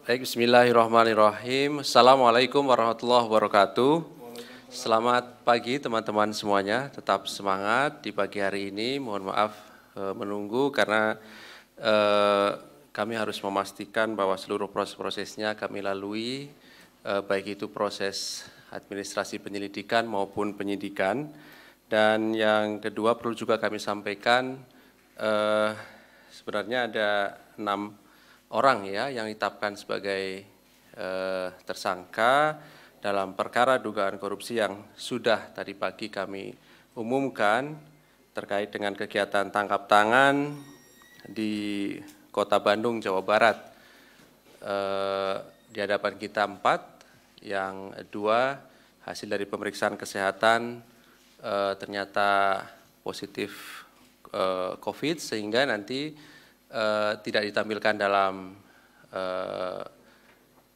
Baik, bismillahirrahmanirrahim. Assalamualaikum warahmatullahi wabarakatuh. Selamat pagi teman-teman semuanya, tetap semangat di pagi hari ini. Mohon maaf menunggu karena kami harus memastikan bahwa seluruh proses-prosesnya kami lalui, baik itu proses administrasi penyelidikan maupun penyidikan. Dan yang kedua perlu juga kami sampaikan, sebenarnya ada 6 orang ya yang ditetapkan sebagai tersangka dalam perkara dugaan korupsi yang sudah tadi pagi kami umumkan terkait dengan kegiatan tangkap tangan di Kota Bandung, Jawa Barat. Di hadapan kita 4, yang 2 hasil dari pemeriksaan kesehatan ternyata positif COVID, sehingga nanti tidak ditampilkan dalam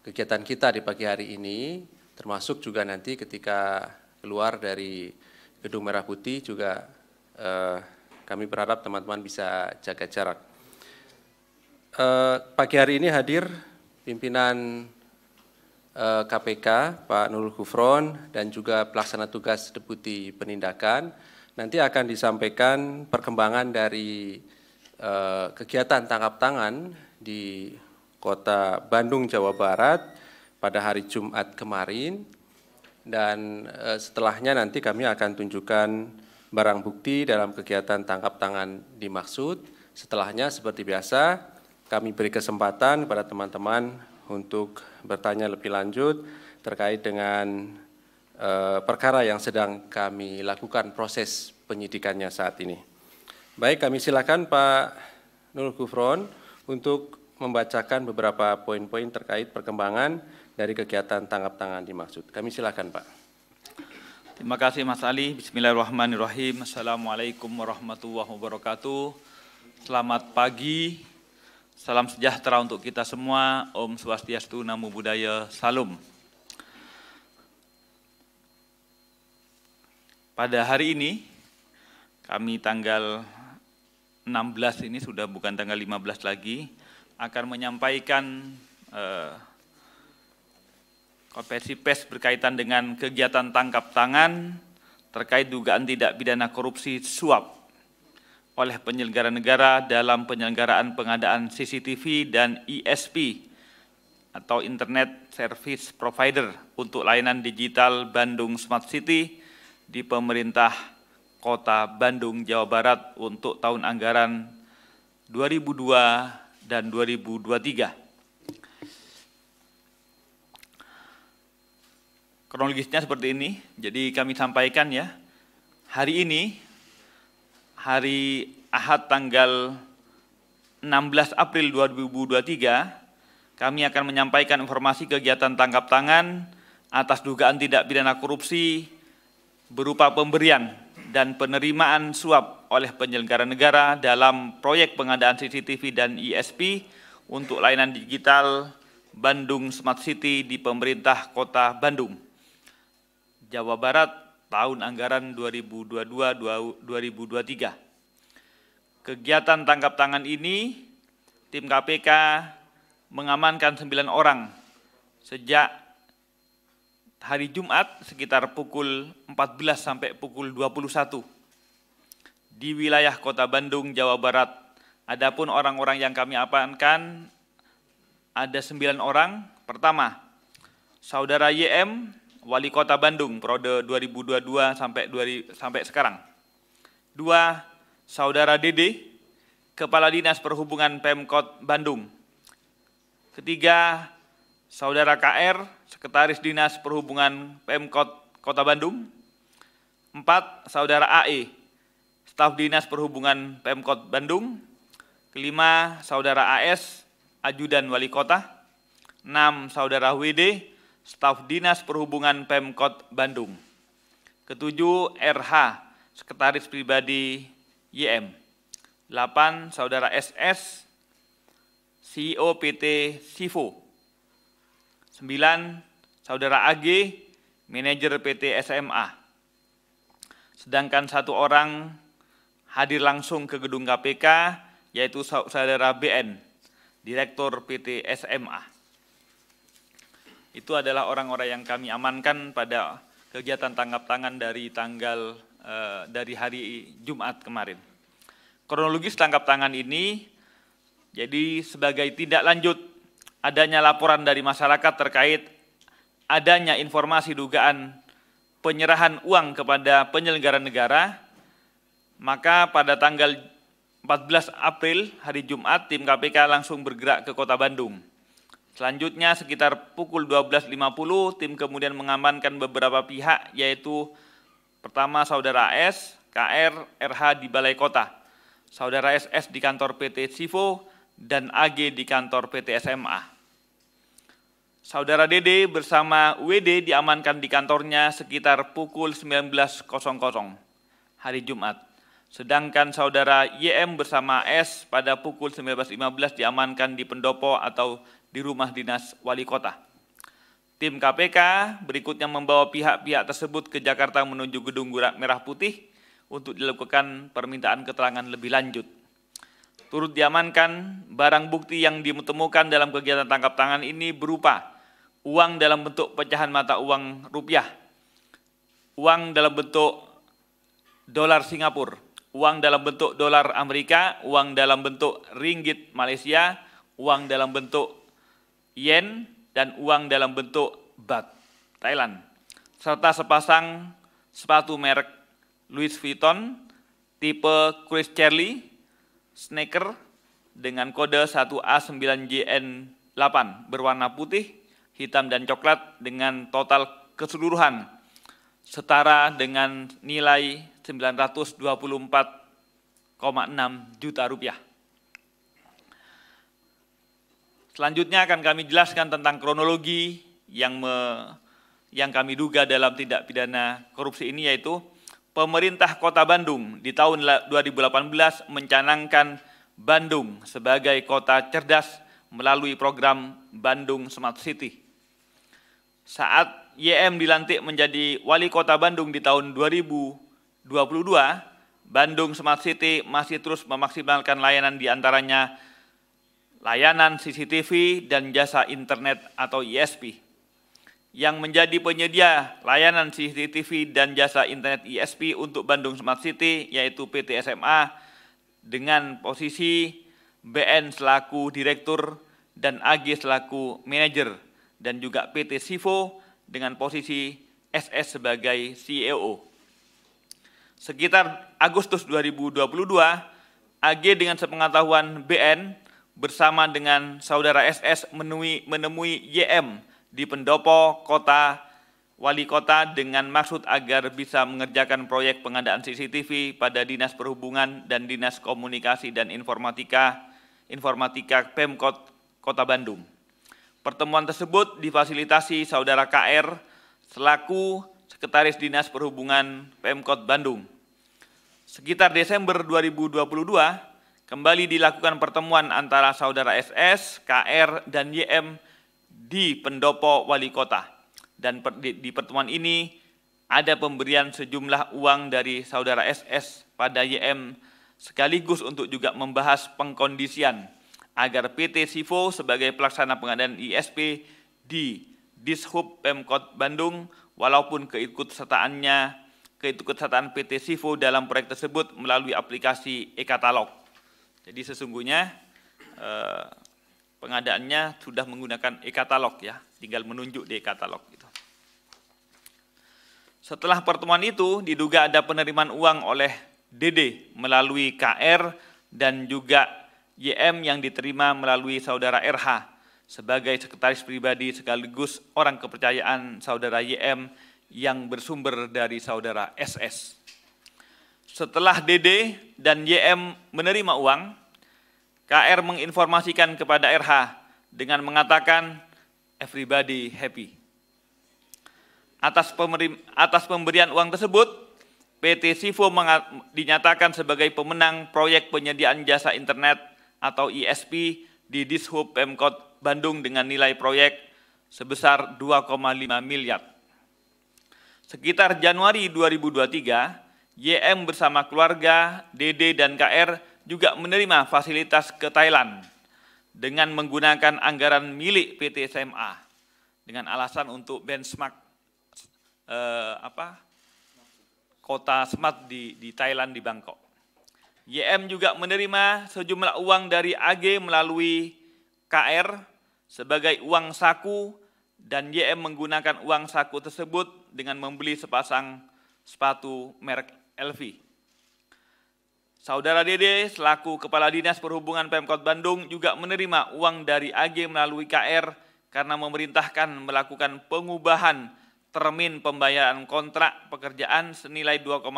kegiatan kita di pagi hari ini, termasuk juga nanti ketika keluar dari Gedung Merah Putih juga kami berharap teman-teman bisa jaga jarak. Pagi hari ini hadir pimpinan KPK Pak Nurul Gufron dan juga pelaksana tugas Deputi Penindakan. Nanti akan disampaikan perkembangan dari kegiatan tangkap tangan di Kota Bandung, Jawa Barat pada hari Jumat kemarin, dan setelahnya nanti kami akan tunjukkan barang bukti dalam kegiatan tangkap tangan dimaksud. Setelahnya seperti biasa kami beri kesempatan kepada teman-teman untuk bertanya lebih lanjut terkait dengan perkara yang sedang kami lakukan proses penyidikannya saat ini. Baik, kami silakan Pak Nurul Gufron untuk membacakan beberapa poin-poin terkait perkembangan dari kegiatan tangkap tangan dimaksud. Kami silakan Pak. Terima kasih Mas Ali. Bismillahirrahmanirrahim. Assalamualaikum warahmatullahi wabarakatuh. Selamat pagi, salam sejahtera untuk kita semua. Om Swastiastu, Namo Buddhaya, Salam. Pada hari ini, kami tanggal 16 ini sudah bukan tanggal 15 lagi, akan menyampaikan konferensi pers berkaitan dengan kegiatan tangkap tangan terkait dugaan tidak pidana korupsi suap oleh penyelenggara negara dalam penyelenggaraan pengadaan CCTV dan ISP atau Internet Service Provider untuk layanan digital Bandung Smart City di pemerintah Kota Bandung, Jawa Barat untuk tahun anggaran 2002 dan 2023. Kronologisnya seperti ini, jadi kami sampaikan ya, hari ini, hari Ahad tanggal 16 April 2023, kami akan menyampaikan informasi kegiatan tangkap tangan atas dugaan tidak pidana korupsi berupa pemberian dan penerimaan suap oleh penyelenggara negara dalam proyek pengadaan CCTV dan ISP untuk layanan digital Bandung Smart City di pemerintah Kota Bandung, Jawa Barat tahun anggaran 2022-2023. Kegiatan tangkap tangan ini, tim KPK mengamankan 9 orang sejak hari Jumat sekitar pukul 14 sampai pukul 21 di wilayah Kota Bandung, Jawa Barat. Adapun orang-orang yang kami amankan ada 9 orang. Pertama, Saudara YM, Wali Kota Bandung periode 2022 sampai sekarang. 2, Saudara DD, Kepala Dinas Perhubungan Pemkot Bandung. Ketiga, Saudara KR, Sekretaris Dinas Perhubungan Pemkot Kota Bandung. 4, Saudara AE, Staf Dinas Perhubungan Pemkot Bandung. Kelima, Saudara AS, Ajudan Wali Kota. 6, Saudara WD, Staf Dinas Perhubungan Pemkot Bandung. Ketujuh, RH, Sekretaris Pribadi YM. 8, Saudara SS, CEO PT Sivo. 9, Saudara AG, Manajer PT SMA. Sedangkan 1 orang hadir langsung ke gedung KPK, yaitu Saudara BN, Direktur PT SMA. Itu adalah orang-orang yang kami amankan pada kegiatan tangkap tangan dari dari hari Jumat kemarin. Kronologis tangkap tangan ini, jadi sebagai tindak lanjut adanya laporan dari masyarakat terkait adanya informasi dugaan penyerahan uang kepada penyelenggara negara, maka pada tanggal 14 April hari Jumat tim KPK langsung bergerak ke Kota Bandung. Selanjutnya sekitar pukul 12.50 tim kemudian mengamankan beberapa pihak, yaitu pertama Saudara S, KR, RH di Balai Kota, Saudara SS di kantor PT Sivo, dan AG di kantor PT SMA. Saudara DD bersama WD diamankan di kantornya sekitar pukul 19.00 hari Jumat. Sedangkan Saudara YM bersama S pada pukul 19.15 diamankan di pendopo atau di rumah dinas wali kota. Tim KPK berikutnya membawa pihak-pihak tersebut ke Jakarta menuju Gedung Merah Putih untuk dilakukan permintaan keterangan lebih lanjut. Turut diamankan barang bukti yang ditemukan dalam kegiatan tangkap tangan ini berupa uang dalam bentuk pecahan mata uang rupiah, uang dalam bentuk dolar Singapura, uang dalam bentuk dolar Amerika, uang dalam bentuk ringgit Malaysia, uang dalam bentuk yen, dan uang dalam bentuk baht Thailand, serta sepasang sepatu merek Louis Vuitton tipe Chris Charlie sneaker dengan kode 1A9JN8 berwarna putih, hitam, dan coklat dengan total keseluruhan setara dengan nilai 924,6 juta rupiah. Selanjutnya akan kami jelaskan tentang kronologi yang kami duga dalam tindak pidana korupsi ini, yaitu pemerintah Kota Bandung di tahun 2018 mencanangkan Bandung sebagai kota cerdas melalui program Bandung Smart City. Saat YM dilantik menjadi wali kota Bandung di tahun 2022, Bandung Smart City masih terus memaksimalkan layanan diantaranya layanan CCTV dan jasa internet atau ISP. Yang menjadi penyedia layanan CCTV dan jasa internet ISP untuk Bandung Smart City yaitu PT SMA dengan posisi BN selaku direktur dan AG selaku manajer, dan juga PT Sivo dengan posisi SS sebagai CEO. Sekitar Agustus 2022, AG dengan sepengetahuan BN bersama dengan Saudara SS menemui YM di pendopo kota wali kota dengan maksud agar bisa mengerjakan proyek pengadaan CCTV pada Dinas Perhubungan dan Dinas Komunikasi dan Informatika Pemkot Kota Bandung. Pertemuan tersebut difasilitasi Saudara KR selaku Sekretaris Dinas Perhubungan Pemkot Bandung. Sekitar Desember 2022, kembali dilakukan pertemuan antara Saudara SS, KR, dan YM di pendopo wali kota. Dan di pertemuan ini ada pemberian sejumlah uang dari Saudara SS pada YM sekaligus untuk juga membahas pengkondisian agar PT Sivo sebagai pelaksana pengadaan ISP di Dishub Pemkot Bandung, walaupun keikutsertaan PT Sivo dalam proyek tersebut melalui aplikasi e-katalog. Jadi sesungguhnya pengadaannya sudah menggunakan e-katalog ya, tinggal menunjuk di e-katalog gitu. Setelah pertemuan itu diduga ada penerimaan uang oleh DD melalui KR dan juga YM yang diterima melalui Saudara RH sebagai sekretaris pribadi sekaligus orang kepercayaan Saudara YM yang bersumber dari Saudara SS. Setelah DD dan YM menerima uang, KR menginformasikan kepada RH dengan mengatakan everybody happy. Atas pemberian uang tersebut, PT Sivo dinyatakan sebagai pemenang proyek penyediaan jasa internet atau ISP di Dishub Pemkot Bandung dengan nilai proyek sebesar 2,5 miliar. Sekitar Januari 2023, YM bersama keluarga, DD, dan KR juga menerima fasilitas ke Thailand dengan menggunakan anggaran milik PT SMA dengan alasan untuk benchmark kota smart di Thailand, di Bangkok. YM juga menerima sejumlah uang dari AG melalui KR sebagai uang saku, dan YM menggunakan uang saku tersebut dengan membeli sepasang sepatu merek LV. Saudara Dede selaku Kepala Dinas Perhubungan Pemkot Bandung juga menerima uang dari AG melalui KR karena memerintahkan melakukan pengubahan termin pembayaran kontrak pekerjaan senilai 2,5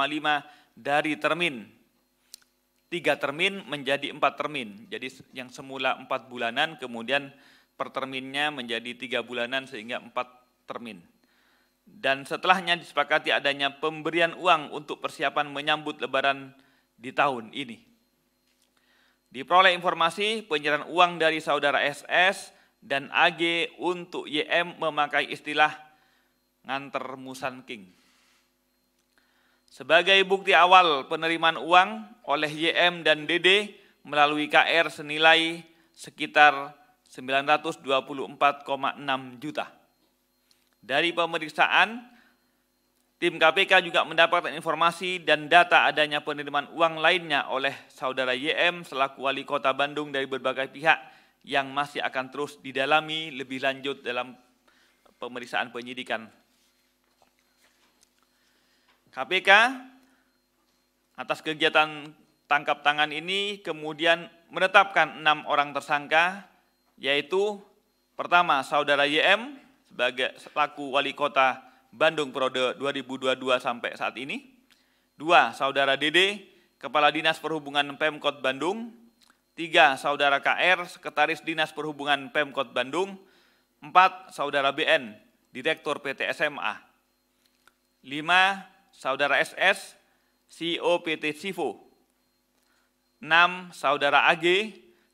dari termin 3 termin menjadi 4 termin. Jadi yang semula 4 bulanan kemudian per terminnya menjadi 3 bulanan sehingga 4 termin. Dan setelahnya disepakati adanya pemberian uang untuk persiapan menyambut Lebaran di tahun ini. Diperoleh informasi penyerahan uang dari saudara SS dan AG untuk YM memakai istilah nganter Musan King. Sebagai bukti awal penerimaan uang oleh YM dan DD melalui KR senilai sekitar 924,6 juta. Dari pemeriksaan, tim KPK juga mendapatkan informasi dan data adanya penerimaan uang lainnya oleh saudara YM selaku Wali Kota Bandung dari berbagai pihak yang masih akan terus didalami lebih lanjut dalam pemeriksaan penyidikan. KPK atas kegiatan tangkap tangan ini kemudian menetapkan 6 orang tersangka, yaitu pertama saudara YM sebagai selaku Wali Kota Bandung periode 2022 sampai saat ini. 2. Saudara Dede, Kepala Dinas Perhubungan Pemkot Bandung. 3. Saudara KR, Sekretaris Dinas Perhubungan Pemkot Bandung. 4. Saudara BN, Direktur PT SMA. 5. Saudara SS, CEO PT Sivo. 6. Saudara AG,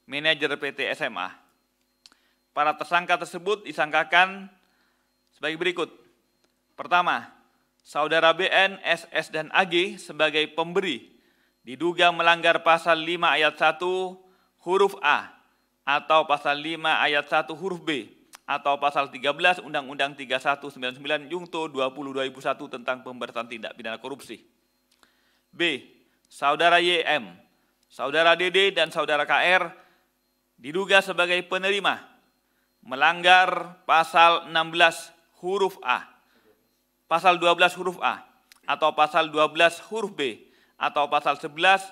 Manajer PT SMA. Para tersangka tersebut disangkakan sebagai berikut. Pertama, saudara BN, SS, dan AG sebagai pemberi diduga melanggar pasal 5 ayat 1 huruf A atau pasal 5 ayat 1 huruf B atau pasal 13 Undang-Undang 3199 Jungto 20/2001 tentang pemberantasan tindak pidana korupsi. B. Saudara YM, saudara DD, dan saudara KR diduga sebagai penerima melanggar pasal 16 huruf A, pasal 12 huruf A, atau pasal 12 huruf B, atau pasal 11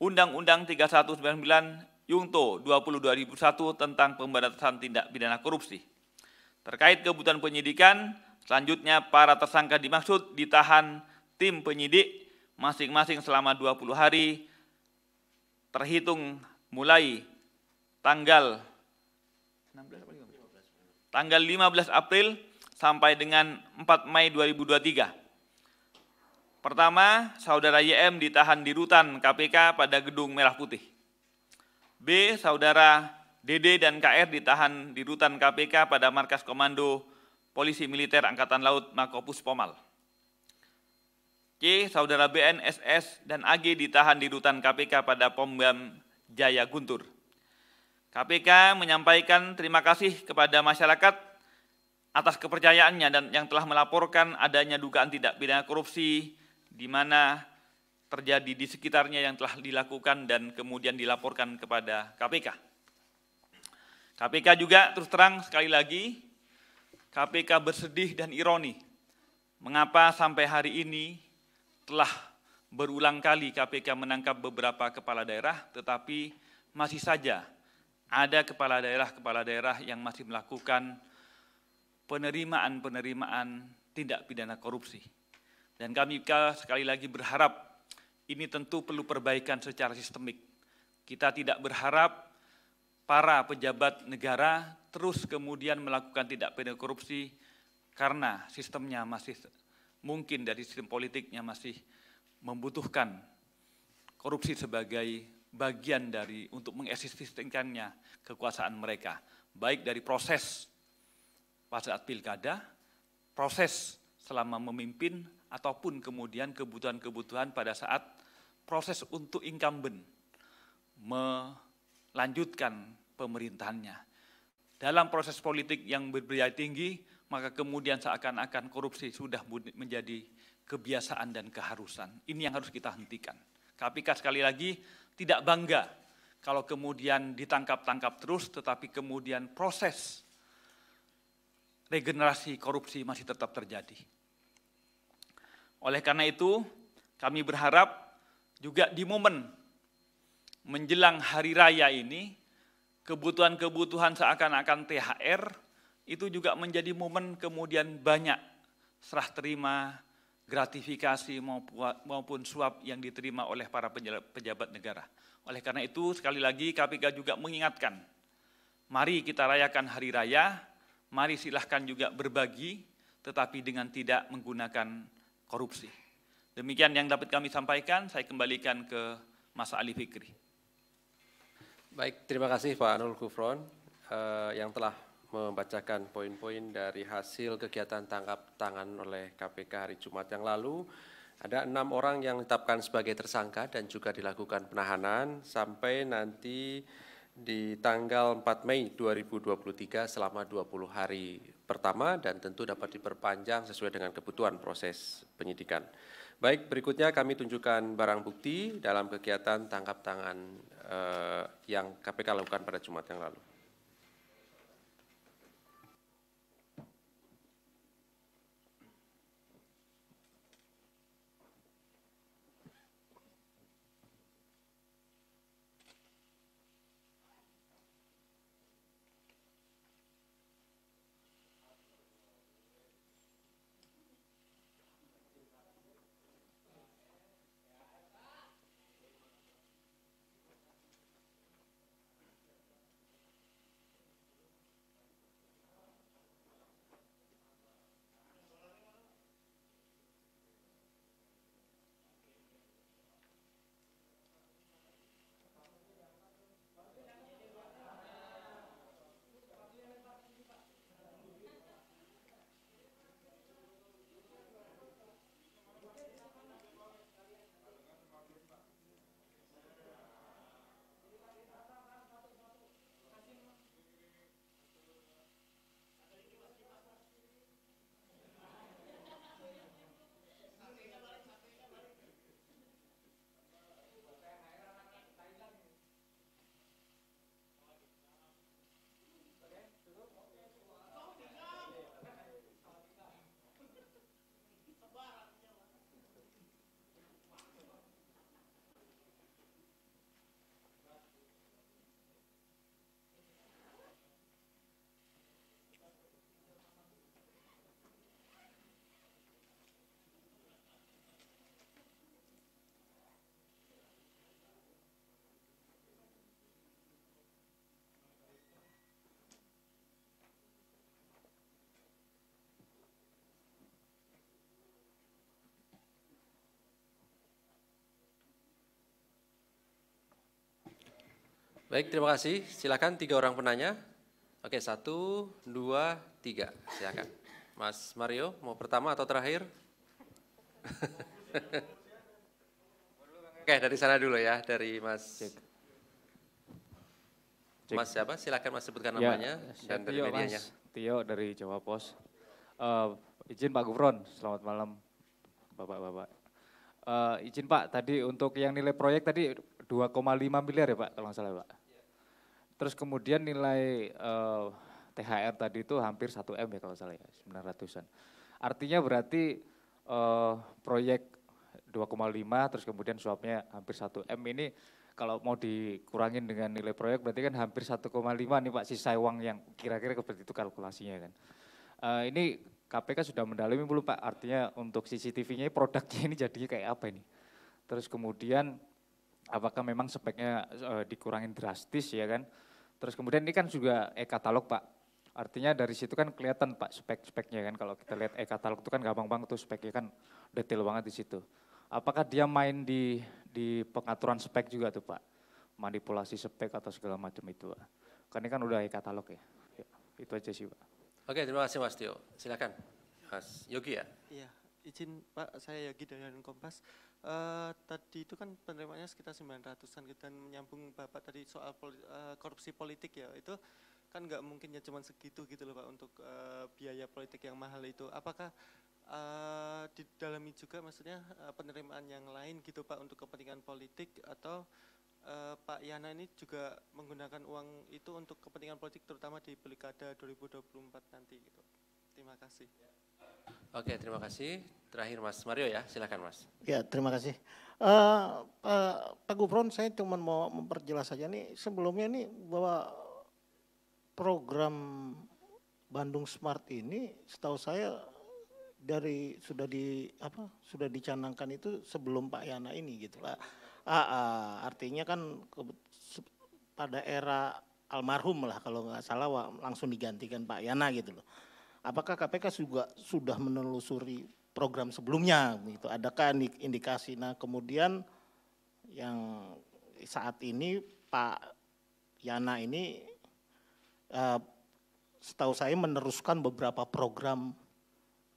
Undang-Undang 3199 Jungto 20/2001 tentang pemberantasan tindak pidana korupsi. Terkait kebutuhan penyidikan, selanjutnya para tersangka dimaksud ditahan tim penyidik masing-masing selama 20 hari terhitung mulai tanggal 15 April sampai dengan 4 Mei 2023. Pertama, saudara YM ditahan di rutan KPK pada Gedung Merah Putih. B. Saudara DD dan KR ditahan di rutan KPK pada Markas Komando Polisi Militer Angkatan Laut Makopus Pomal. C. Saudara BN, SS, dan AG ditahan di rutan KPK pada Pom-Bam Jaya Guntur. KPK menyampaikan terima kasih kepada masyarakat atas kepercayaannya dan yang telah melaporkan adanya dugaan tindak pidana korupsi di mana terjadi di sekitarnya yang telah dilakukan dan kemudian dilaporkan kepada KPK. KPK juga terus terang sekali lagi, KPK bersedih dan ironi. Mengapa sampai hari ini telah berulang kali KPK menangkap beberapa kepala daerah, tetapi masih saja ada kepala daerah yang masih melakukan penerimaan tindak pidana korupsi. Dan kami sekali lagi berharap ini tentu perlu perbaikan secara sistemik. Kita tidak berharap para pejabat negara terus kemudian melakukan tindak pidana korupsi karena sistemnya masih mungkin dari sistem politiknya masih membutuhkan korupsi sebagai bagian dari untuk mengeksistensikannya kekuasaan mereka, baik dari proses pada saat pilkada, proses selama memimpin, ataupun kemudian kebutuhan-kebutuhan pada saat proses untuk incumbent melanjutkan pemerintahannya. Dalam proses politik yang berbiaya tinggi, maka kemudian seakan-akan korupsi sudah menjadi kebiasaan dan keharusan. Ini yang harus kita hentikan. KPK sekali lagi tidak bangga kalau kemudian ditangkap-tangkap terus, tetapi kemudian proses regenerasi korupsi masih tetap terjadi. Oleh karena itu, kami berharap juga di momen menjelang hari raya ini, kebutuhan-kebutuhan seakan-akan THR itu juga menjadi momen kemudian banyak serah terima, gratifikasi maupun suap yang diterima oleh para pejabat negara. Oleh karena itu, sekali lagi KPK juga mengingatkan, mari kita rayakan hari raya, mari silahkan juga berbagi, tetapi dengan tidak menggunakan korupsi. Demikian yang dapat kami sampaikan, saya kembalikan ke Mas Ali Fikri. Baik, terima kasih Pak Nurul Gufron yang telah membacakan poin-poin dari hasil kegiatan tangkap tangan oleh KPK hari Jumat yang lalu. Ada 6 orang yang ditetapkan sebagai tersangka dan juga dilakukan penahanan sampai nanti di tanggal 4 Mei 2023 selama 20 hari pertama dan tentu dapat diperpanjang sesuai dengan kebutuhan proses penyidikan. Baik, berikutnya kami tunjukkan barang bukti dalam kegiatan tangkap tangan yang KPK lakukan pada Jumat yang lalu. Baik, terima kasih. Silakan 3 orang penanya. Oke, 1, 2, 3. Silakan. Mas Mario, mau pertama atau terakhir? Oke, dari sana dulu ya, dari Mas. Cek. Mas siapa? Silakan Mas sebutkan namanya dan dari Tio, medianya. Mas. Tio dari Jawa Pos. Izin Pak Gufron, selamat malam Bapak-Bapak. Izin Pak, tadi untuk yang nilai proyek tadi 2,5 miliar ya Pak, kalau nggak salah Pak. Terus kemudian nilai THR tadi itu hampir 1 M ya kalau salah ya, 900-an. Artinya berarti proyek 2,5 terus kemudian suapnya hampir 1 M ini kalau mau dikurangin dengan nilai proyek berarti kan hampir 1,5 nih Pak sisa uang yang kira-kira seperti itu kalkulasinya kan. Ini KPK sudah mendalami belum Pak? Artinya untuk CCTV-nya produknya ini jadinya kayak apa ini? Terus kemudian apakah memang speknya dikurangin drastis ya kan? Terus kemudian ini kan juga e-katalog Pak. Artinya dari situ kan kelihatan Pak spek-speknya kan. Kalau kita lihat e-katalog itu kan gampang banget tuh speknya kan detail banget di situ. Apakah dia main di pengaturan spek juga tuh Pak? Manipulasi spek atau segala macam itu Pak. Karena ini kan udah e-katalog ya. Itu aja sih Pak. Oke, terima kasih Mas Tio. Silakan Mas Yogi ya. Iya, izin Pak, saya Yogi dari Kompas. Tadi itu kan penerimaannya sekitar 900-an dan menyambung Bapak tadi soal korupsi politik ya, itu kan nggak mungkin ya cuma segitu gitu loh Pak untuk biaya politik yang mahal itu. Apakah didalami juga maksudnya penerimaan yang lain gitu Pak untuk kepentingan politik, atau Pak Yana ini juga menggunakan uang itu untuk kepentingan politik terutama di Pilkada 2024 nanti gitu. Terima kasih. Oke, terima kasih. Terakhir Mas Mario ya, silakan Mas. Ya, terima kasih. Pak Gufron, saya cuma mau memperjelas saja nih, sebelumnya nih bahwa program Bandung Smart ini setahu saya sudah dicanangkan itu sebelum Pak Yana ini gitu lah. Artinya kan pada era almarhum lah kalau nggak salah langsung digantikan Pak Yana gitu loh. Apakah KPK juga sudah menelusuri program sebelumnya gitu? Adakah indikasi? Nah, kemudian yang saat ini Pak Yana ini setahu saya meneruskan beberapa program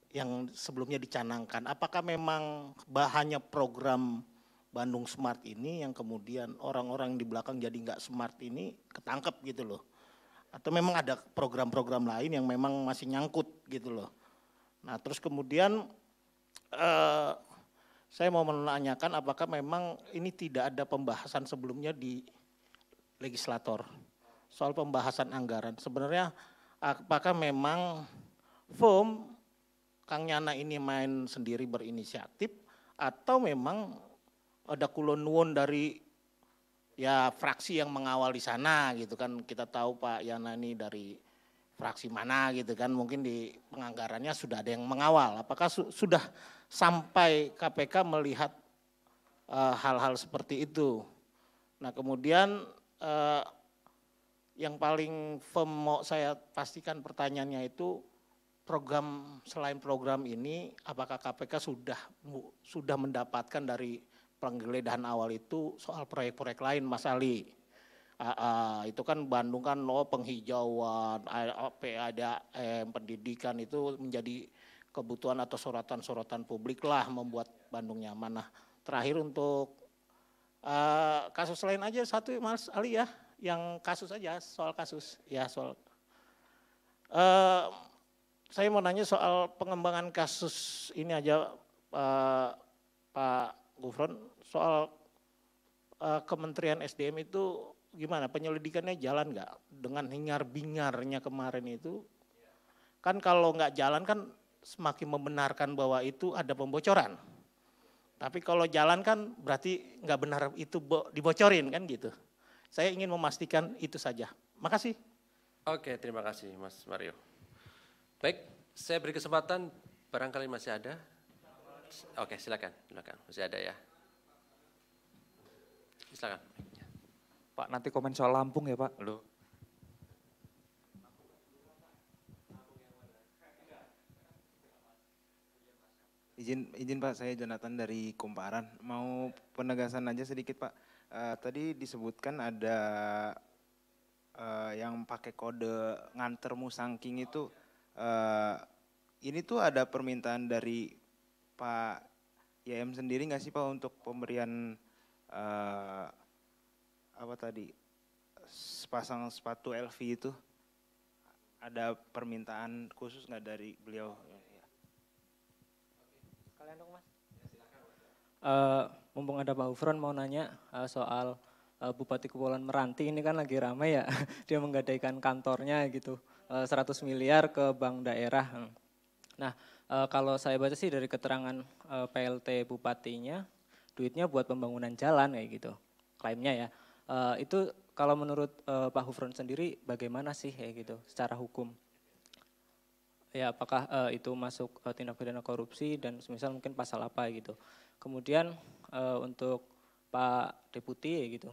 yang sebelumnya dicanangkan. Apakah memang bahannya program Bandung Smart ini yang kemudian orang-orang di belakang jadi nggak smart ini ketangkep gitu loh? Atau memang ada program-program lain yang memang masih nyangkut gitu loh. Nah terus kemudian saya mau menanyakan apakah memang ini tidak ada pembahasan sebelumnya di legislator soal pembahasan anggaran. Sebenarnya apakah memang Kang Yana ini main sendiri berinisiatif atau memang ada kulon-nuwun dari ya fraksi yang mengawal di sana gitu kan. Kita tahu Pak Yana ini dari fraksi mana gitu kan, mungkin di penganggarannya sudah ada yang mengawal. Apakah sudah sampai KPK melihat hal-hal seperti itu? Nah kemudian yang paling mau saya pastikan pertanyaannya itu selain program ini apakah KPK sudah mendapatkan dari penggeledahan awal itu soal proyek-proyek lain Mas Ali. Itu kan Bandung kan penghijauan, ada pendidikan itu menjadi kebutuhan atau sorotan-sorotan publik lah membuat Bandung nyaman. Nah terakhir untuk kasus lain aja satu Mas Ali ya, yang kasus aja soal kasus ya soal. Saya mau nanya soal pengembangan kasus ini aja Pak Gufron, soal Kementerian SDM itu gimana penyelidikannya jalan nggak dengan hingar-bingarnya kemarin itu? Kan kalau nggak jalan kan semakin membenarkan bahwa itu ada pembocoran. Tapi kalau jalan kan berarti nggak benar itu dibocorin kan gitu. Saya ingin memastikan itu saja. Makasih. Oke, terima kasih Mas Mario. Baik, saya beri kesempatan, barangkali masih ada. Oke, silakan, masih ada ya. Silakan. Pak, nanti komen soal Lampung ya Pak. Loh. Izin Pak, saya Jonathan dari Kumparan. Mau penegasan aja sedikit Pak. Tadi disebutkan ada yang pakai kode nganter Musangking itu. Ini tuh ada permintaan dari Pak YM sendiri nggak sih Pak untuk pemberian sepasang sepatu LV itu? Ada permintaan khusus nggak dari beliau? Kalian dong Mas. Mumpung ada Pak Gufron mau nanya soal Bupati Kepulauan Meranti ini kan lagi ramai ya, dia menggadaikan kantornya gitu, 100 miliar ke bank daerah. Nah kalau saya baca sih dari keterangan PLT Bupatinya, duitnya buat pembangunan jalan kayak gitu, klaimnya ya. Itu kalau menurut Pak Gufron sendiri bagaimana sih kayak gitu secara hukum? Ya apakah itu masuk tindak pidana korupsi dan semisal mungkin pasal apa gitu. Kemudian untuk Pak Deputi ya gitu.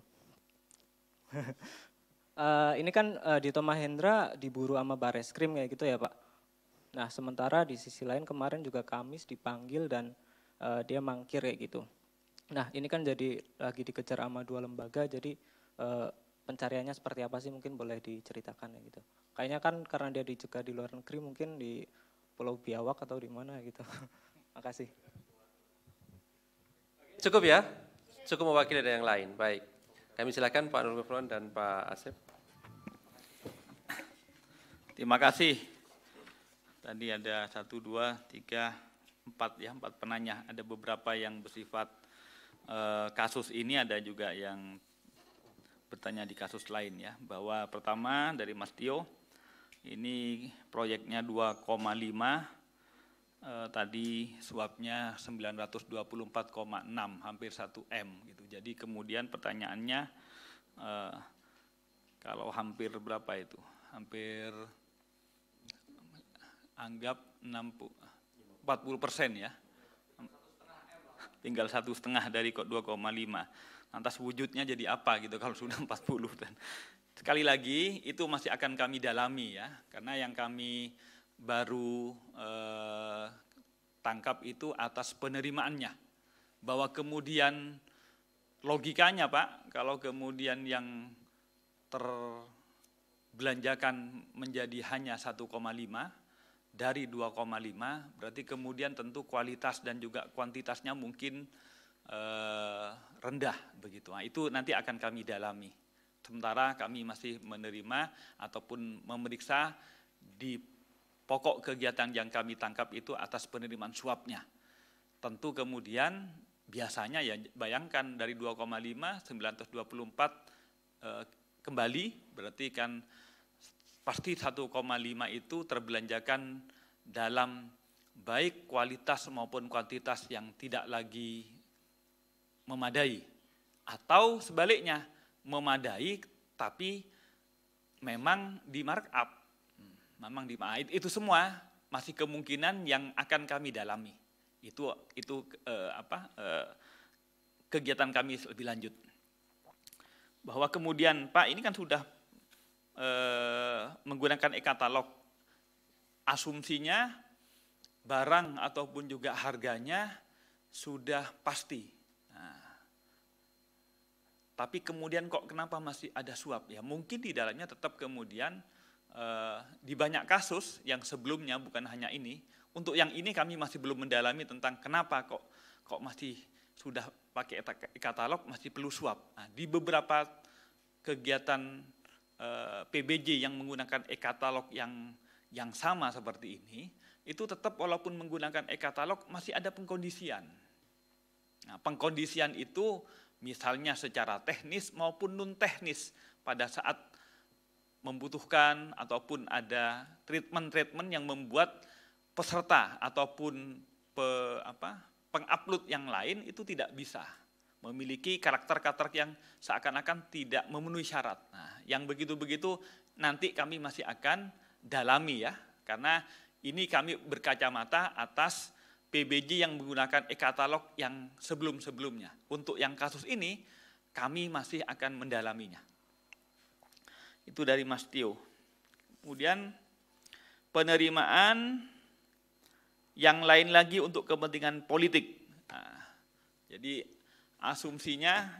Ini kan Dito Mahendra diburu sama Bareskrim kayak gitu ya Pak. Nah sementara di sisi lain kemarin juga Kamis dipanggil dan dia mangkir kayak gitu. Nah ini kan jadi lagi dikejar sama 2 lembaga, jadi pencariannya seperti apa sih mungkin boleh diceritakan ya gitu. Kayaknya kan karena dia dijaga di luar negeri mungkin di Pulau Biawak atau di mana gitu. Makasih. Cukup ya? Cukup mewakili dari yang lain, baik. Kami silakan Pak Nur Gufron dan Pak Asep. Terima kasih. Tadi ada 1, 2, 3, 4 ya, 4 penanya. Ada beberapa yang bersifat kasus ini, ada juga yang bertanya di kasus lain ya. Bahwa pertama dari Mas Tio, ini proyeknya 2,5, tadi suapnya 924,6, hampir 1 M gitu. Jadi kemudian pertanyaannya, kalau hampir berapa itu? Hampir anggap 40% ya. Tinggal 1,5 dari 2,5. Lantas wujudnya jadi apa gitu kalau sudah 40. Dan sekali lagi itu masih akan kami dalami ya, karena yang kami baru tangkap itu atas penerimaannya. Bahwa kemudian logikanya Pak, kalau kemudian yang terbelanjakan menjadi hanya 1,5 dari 2,5, berarti kemudian tentu kualitas dan juga kuantitasnya mungkin rendah begitu. Nah, itu nanti akan kami dalami. Sementara kami masih menerima ataupun memeriksa di pokok kegiatan yang kami tangkap itu atas penerimaan suapnya. Tentu kemudian biasanya ya bayangkan dari 2,5 924 kembali, berarti kan pasti 1,5 itu terbelanjakan dalam baik kualitas maupun kuantitas yang tidak lagi memadai, atau sebaliknya memadai tapi memang di markup, memang di itu semua masih kemungkinan yang akan kami dalami. Itu kegiatan kami lebih lanjut. Bahwa kemudian Pak ini kan sudah menggunakan e-katalog, asumsinya barang ataupun juga harganya sudah pasti. Tapi kemudian kok kenapa masih ada suap? Ya mungkin di dalamnya tetap kemudian di banyak kasus yang sebelumnya, bukan hanya ini. Untuk yang ini kami masih belum mendalami tentang kenapa kok masih sudah pakai e-katalog masih perlu suap. Nah, di beberapa kegiatan PBJ yang menggunakan e-katalog yang sama seperti ini, itu tetap walaupun menggunakan e-katalog masih ada pengkondisian. Nah, pengkondisian itu misalnya secara teknis maupun non teknis pada saat membutuhkan ataupun ada treatment-treatment yang membuat peserta ataupun pengupload yang lain itu tidak bisa memiliki karakter-karakter yang seakan-akan tidak memenuhi syarat. Nah, yang begitu-begitu nanti kami masih akan dalami ya, karena ini kami berkacamata atas PBJ yang menggunakan e-katalog yang sebelum-sebelumnya. Untuk yang kasus ini, kami masih akan mendalaminya. Itu dari Mas Tio. Kemudian penerimaan yang lain lagi untuk kepentingan politik. Nah, jadi asumsinya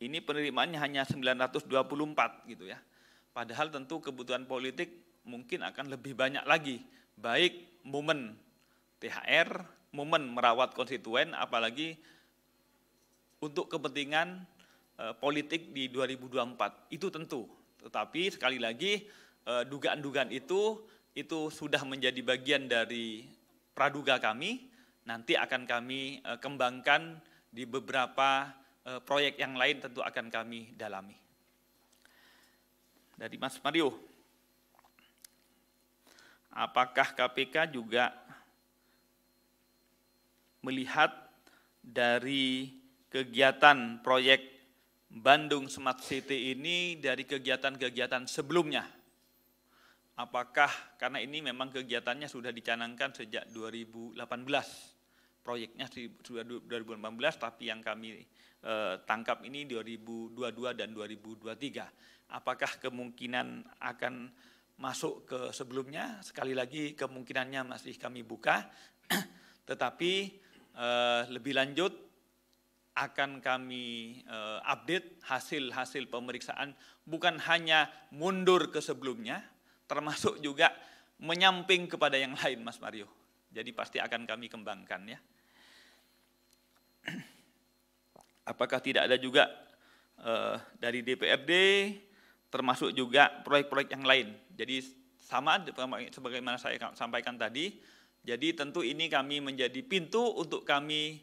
ini penerimaannya hanya 924 gitu ya. Padahal tentu kebutuhan politik mungkin akan lebih banyak lagi. Baik momen THR, momen merawat konstituen, apalagi untuk kepentingan politik di 2024. Itu tentu. Tetapi sekali lagi dugaan-dugaan itu sudah menjadi bagian dari praduga kami, nanti akan kami kembangkan di beberapa proyek yang lain, tentu akan kami dalami. Dari Mas Mario, apakah KPK juga melihat dari kegiatan proyek Bandung Smart City ini dari kegiatan-kegiatan sebelumnya? Apakah karena ini memang kegiatannya sudah dicanangkan sejak 2018, proyeknya sudah 2018, tapi yang kami tangkap ini 2022 dan 2023. Apakah kemungkinan akan masuk ke sebelumnya? Sekali lagi kemungkinannya masih kami buka, tetapi lebih lanjut akan kami update hasil-hasil pemeriksaan, bukan hanya mundur ke sebelumnya, termasuk juga menyamping kepada yang lain, Mas Mario. Jadi pasti akan kami kembangkan ya. Apakah tidak ada juga dari DPRD, termasuk juga proyek-proyek yang lain. Jadi sama sebagaimana saya sampaikan tadi. Jadi tentu ini kami menjadi pintu untuk kami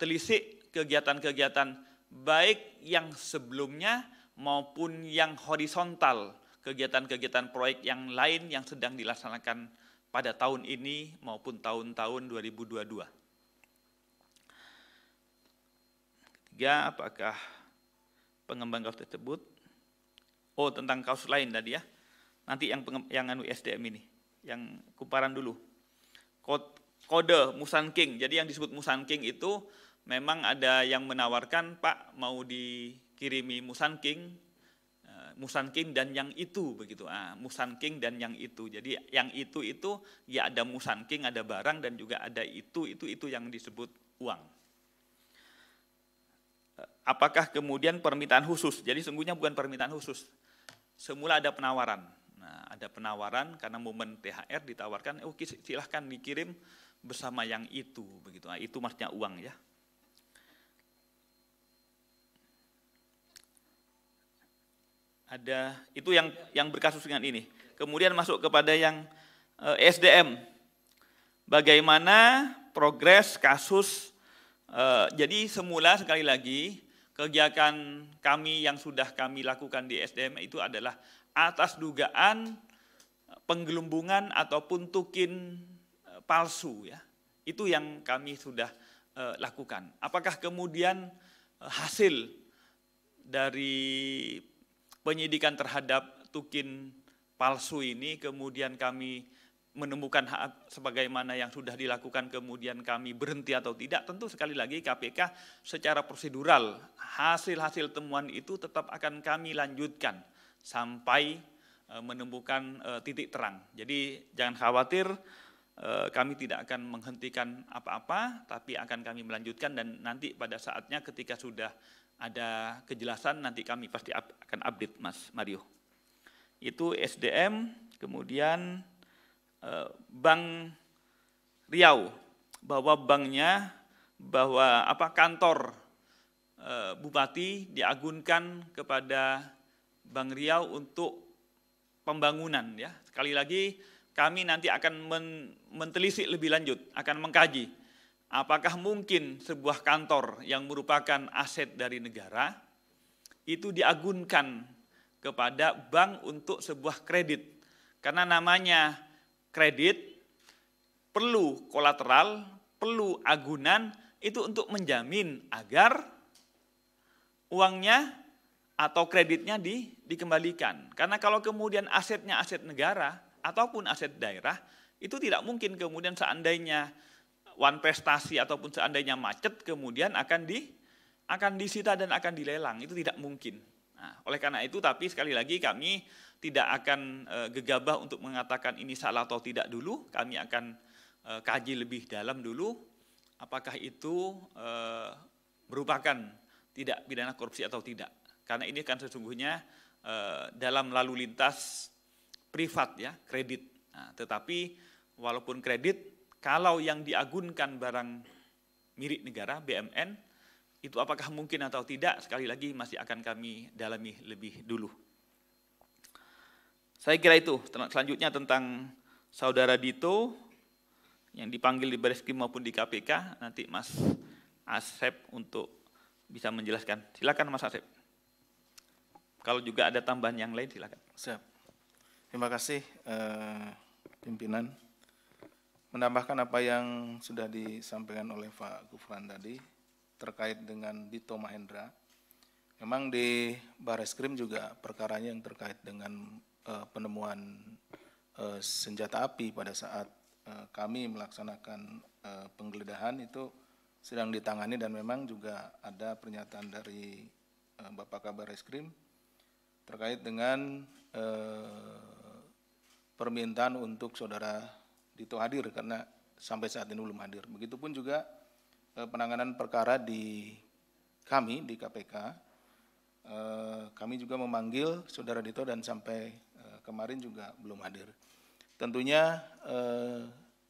telisik kegiatan-kegiatan baik yang sebelumnya maupun yang horizontal, kegiatan-kegiatan proyek yang lain yang sedang dilaksanakan pada tahun ini maupun tahun-tahun 2022. Ketiga, apakah pengembang kasus tersebut? Oh, tentang kasus lain tadi ya. Nanti yang SDM ini, yang kumparan dulu. Kode Musanking. Jadi yang disebut Musanking itu memang ada yang menawarkan, Pak mau dikirimi Musanking dan yang itu begitu. Musanking dan yang itu. Jadi yang itu ya ada Musanking, ada barang dan juga ada itu yang disebut uang. Apakah kemudian permintaan khusus? Jadi sungguhnya bukan permintaan khusus. Semula ada penawaran. Nah, ada penawaran karena momen THR ditawarkan, oke silahkan dikirim bersama yang itu begitu. Nah, itu maksudnya uang ya. Ada itu yang berkasus dengan ini. Kemudian masuk kepada yang SDM. Bagaimana progres kasus? Jadi semula sekali lagi kegiatan kami yang sudah kami lakukan di SDM itu adalah atas dugaan penggelembungan ataupun tukin palsu ya. Itu yang kami sudah lakukan. Apakah kemudian hasil dari penyidikan terhadap tukin palsu ini kemudian kami menemukan sebagaimana yang sudah dilakukan kemudian kami berhenti atau tidak, tentu sekali lagi KPK secara prosedural hasil-hasil temuan itu tetap akan kami lanjutkan sampai menemukan titik terang. Jadi jangan khawatir, kami tidak akan menghentikan apa-apa, tapi akan kami melanjutkan dan nanti pada saatnya ketika sudah ada kejelasan nanti kami pasti akan update Mas Mario. Itu SDM, kemudian Bank Riau, bahwa kantor Bupati diagunkan kepada Bank Riau untuk pembangunan ya. Sekali lagi kami nanti akan mentelisik lebih lanjut, akan mengkaji apakah mungkin sebuah kantor yang merupakan aset dari negara itu diagunkan kepada bank untuk sebuah kredit. Karena namanya kredit perlu kolateral, perlu agunan itu untuk menjamin agar uangnya atau kreditnya dikembalikan. Karena kalau kemudian asetnya aset negara ataupun aset daerah, itu tidak mungkin kemudian seandainya wan prestasi ataupun seandainya macet kemudian akan disita dan akan dilelang. Itu tidak mungkin. Nah, oleh karena itu tapi sekali lagi kami tidak akan gegabah untuk mengatakan ini salah atau tidak dulu. Kami akan kaji lebih dalam dulu apakah itu merupakan tidak pidana korupsi atau tidak. Karena ini kan sesungguhnya dalam lalu lintas privat ya, kredit. Nah, tetapi walaupun kredit, kalau yang diagunkan barang milik negara, BMN, itu apakah mungkin atau tidak, sekali lagi masih akan kami dalami lebih dulu. Saya kira itu. Selanjutnya tentang Saudara Dito yang dipanggil di Bareskrim maupun di KPK, nanti Mas Asep untuk bisa menjelaskan. Silakan Mas Asep. Kalau juga ada tambahan yang lain silakan. Siap. Terima kasih pimpinan. Menambahkan apa yang sudah disampaikan oleh Pak Gufron tadi terkait dengan Dito Mahendra. Memang di Bareskrim juga perkaranya yang terkait dengan penemuan senjata api pada saat kami melaksanakan penggeledahan itu sedang ditangani dan memang juga ada pernyataan dari Bapak Kabar Eskrim terkait dengan permintaan untuk Saudara Dito hadir karena sampai saat ini belum hadir. Begitupun juga penanganan perkara di kami di KPK, kami juga memanggil Saudara Dito dan sampai kemarin juga belum hadir. Tentunya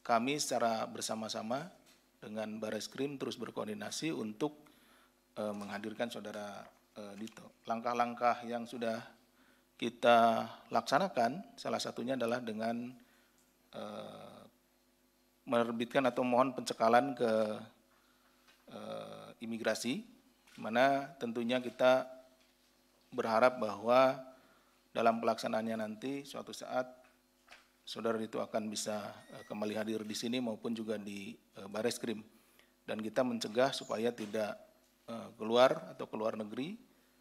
kami secara bersama-sama dengan Bareskrim terus berkoordinasi untuk menghadirkan Saudara Dito. Langkah-langkah yang sudah kita laksanakan, salah satunya adalah dengan menerbitkan atau mohon pencekalan ke imigrasi, di mana tentunya kita berharap bahwa dalam pelaksanaannya nanti suatu saat saudara itu akan bisa kembali hadir di sini maupun juga di Bareskrim, dan kita mencegah supaya tidak keluar atau keluar negeri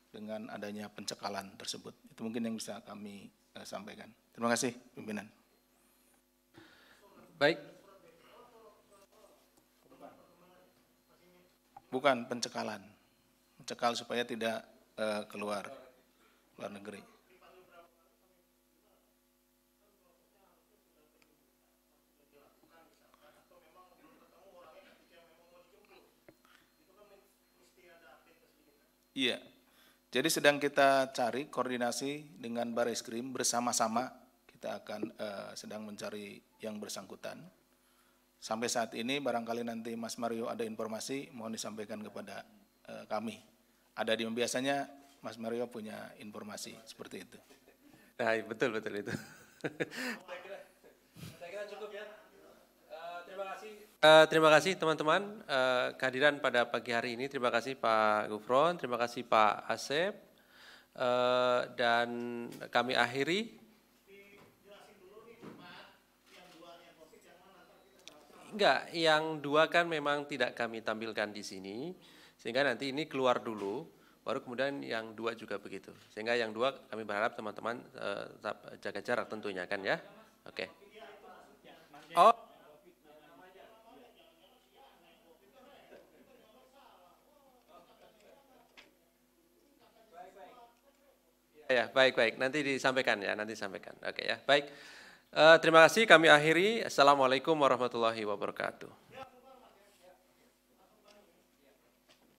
dengan adanya pencekalan tersebut. Itu mungkin yang bisa kami sampaikan. Terima kasih, pimpinan. Baik. Bukan pencekalan, mencekal supaya tidak keluar negeri. Iya, jadi sedang kita cari koordinasi dengan Bareskrim bersama-sama, kita akan sedang mencari yang bersangkutan. Sampai saat ini barangkali nanti Mas Mario ada informasi, mohon disampaikan kepada kami. Ada di biasanya Mas Mario punya informasi seperti itu. Nah, betul itu. Saya kira cukup ya. Terima kasih teman-teman kehadiran pada pagi hari ini. Terima kasih Pak Gufron, terima kasih Pak Asep, dan kami akhiri. Enggak, yang dua kan memang tidak kami tampilkan di sini, sehingga nanti ini keluar dulu, baru kemudian yang dua juga begitu. Sehingga yang dua kami berharap teman-teman tetap jaga jarak tentunya kan ya. Oke. Oh. Ya, baik. Nanti disampaikan ya, nanti sampaikan. Oke ya, baik. Terima kasih, kami akhiri. Assalamualaikum warahmatullahi wabarakatuh.